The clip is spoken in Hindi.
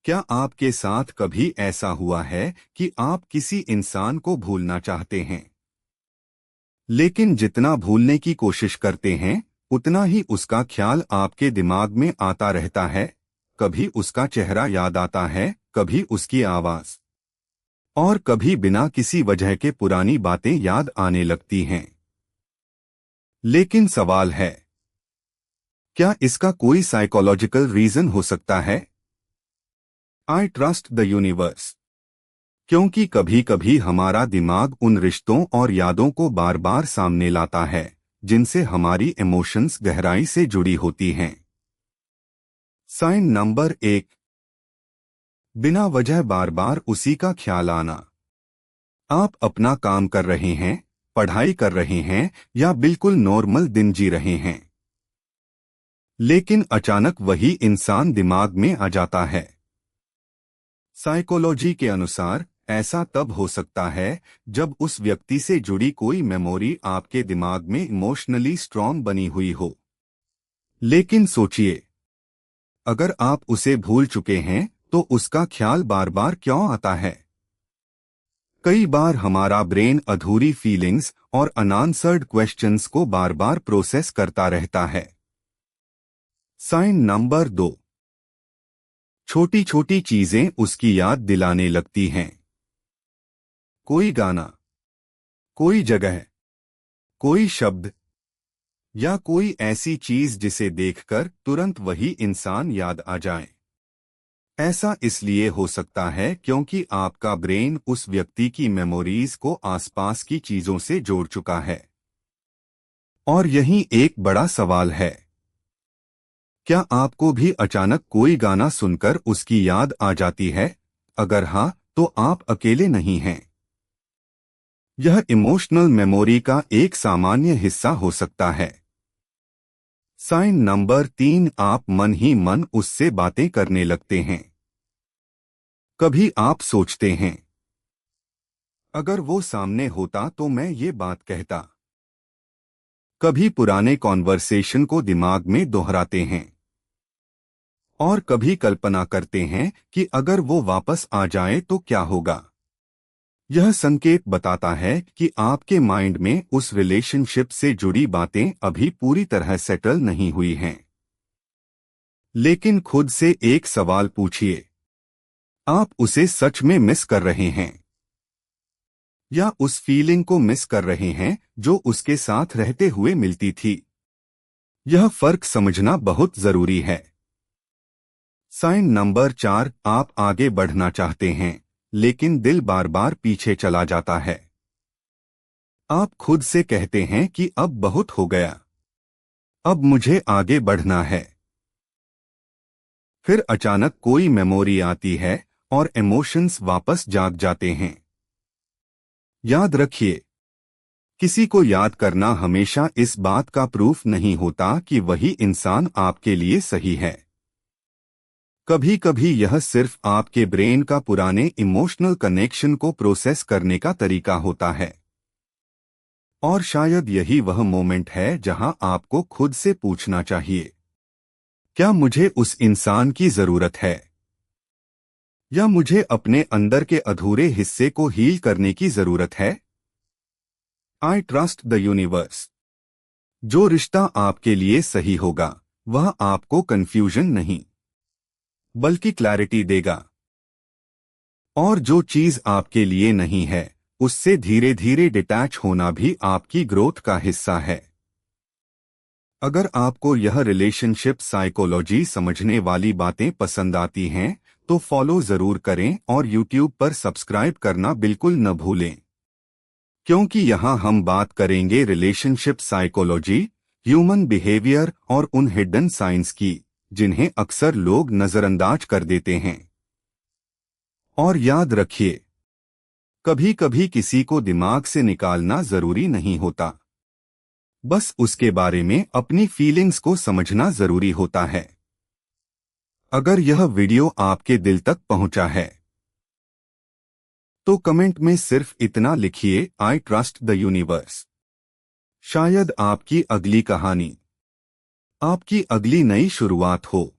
क्या आपके साथ कभी ऐसा हुआ है कि आप किसी इंसान को भूलना चाहते हैं, लेकिन जितना भूलने की कोशिश करते हैं उतना ही उसका ख्याल आपके दिमाग में आता रहता है। कभी उसका चेहरा याद आता है, कभी उसकी आवाज, और कभी बिना किसी वजह के पुरानी बातें याद आने लगती हैं। लेकिन सवाल है, क्या इसका कोई साइकोलॉजिकल रीजन हो सकता है? I trust the universe. क्योंकि कभी कभी हमारा दिमाग उन रिश्तों और यादों को बार बार सामने लाता है जिनसे हमारी इमोशंस गहराई से जुड़ी होती हैं। साइन नंबर 1, बिना वजह बार बार उसी का ख्याल आना। आप अपना काम कर रहे हैं, पढ़ाई कर रहे हैं या बिल्कुल नॉर्मल दिन जी रहे हैं, लेकिन अचानक वही इंसान दिमाग में आ जाता है। साइकोलॉजी के अनुसार ऐसा तब हो सकता है जब उस व्यक्ति से जुड़ी कोई मेमोरी आपके दिमाग में इमोशनली स्ट्रॉन्ग बनी हुई हो। लेकिन सोचिए, अगर आप उसे भूल चुके हैं तो उसका ख्याल बार बार क्यों आता है? कई बार हमारा ब्रेन अधूरी फीलिंग्स और अनआंसर्ड क्वेश्चंस को बार बार प्रोसेस करता रहता है। साइन नंबर 2, छोटी छोटी चीजें उसकी याद दिलाने लगती हैं। कोई गाना, कोई जगह, कोई शब्द या कोई ऐसी चीज जिसे देखकर तुरंत वही इंसान याद आ जाए। ऐसा इसलिए हो सकता है क्योंकि आपका ब्रेन उस व्यक्ति की मेमोरीज को आसपास की चीजों से जोड़ चुका है। और यही एक बड़ा सवाल है, क्या आपको भी अचानक कोई गाना सुनकर उसकी याद आ जाती है? अगर हाँ, तो आप अकेले नहीं हैं। यह इमोशनल मेमोरी का एक सामान्य हिस्सा हो सकता है। साइन नंबर 3, आप मन ही मन उससे बातें करने लगते हैं। कभी आप सोचते हैं, अगर वो सामने होता तो मैं ये बात कहता। कभी पुराने कॉन्वर्सेशन को दिमाग में दोहराते हैं और कभी कल्पना करते हैं कि अगर वो वापस आ जाए तो क्या होगा। यह संकेत बताता है कि आपके माइंड में उस रिलेशनशिप से जुड़ी बातें अभी पूरी तरह सेटल नहीं हुई हैं। लेकिन खुद से एक सवाल पूछिए, आप उसे सच में मिस कर रहे हैं या उस फीलिंग को मिस कर रहे हैं जो उसके साथ रहते हुए मिलती थी? यह फर्क समझना बहुत जरूरी है। साइन नंबर 4, आप आगे बढ़ना चाहते हैं लेकिन दिल बार बार पीछे चला जाता है। आप खुद से कहते हैं कि अब बहुत हो गया, अब मुझे आगे बढ़ना है। फिर अचानक कोई मेमोरी आती है और इमोशंस वापस जाग जाते हैं। याद रखिए, किसी को याद करना हमेशा इस बात का प्रूफ नहीं होता कि वही इंसान आपके लिए सही है। कभी कभी यह सिर्फ आपके ब्रेन का पुराने इमोशनल कनेक्शन को प्रोसेस करने का तरीका होता है। और शायद यही वह मोमेंट है जहां आपको खुद से पूछना चाहिए, क्या मुझे उस इंसान की जरूरत है या मुझे अपने अंदर के अधूरे हिस्से को हील करने की जरूरत है? I trust the universe. जो रिश्ता आपके लिए सही होगा वह आपको कंफ्यूजन नहीं बल्कि क्लैरिटी देगा। और जो चीज आपके लिए नहीं है उससे धीरे धीरे डिटैच होना भी आपकी ग्रोथ का हिस्सा है। अगर आपको यह रिलेशनशिप साइकोलॉजी समझने वाली बातें पसंद आती हैं तो फॉलो जरूर करें और यूट्यूब पर सब्सक्राइब करना बिल्कुल न भूलें, क्योंकि यहाँ हम बात करेंगे रिलेशनशिप साइकोलॉजी, ह्यूमन बिहेवियर और उन हिडन साइंस की जिन्हें अक्सर लोग नजरअंदाज कर देते हैं। और याद रखिए, कभी कभी किसी को दिमाग से निकालना जरूरी नहीं होता, बस उसके बारे में अपनी फीलिंग्स को समझना जरूरी होता है। अगर यह वीडियो आपके दिल तक पहुंचा है तो कमेंट में सिर्फ इतना लिखिए, आई ट्रस्ट द यूनिवर्स। शायद आपकी अगली कहानी, आपकी अगली नई शुरुआत हो।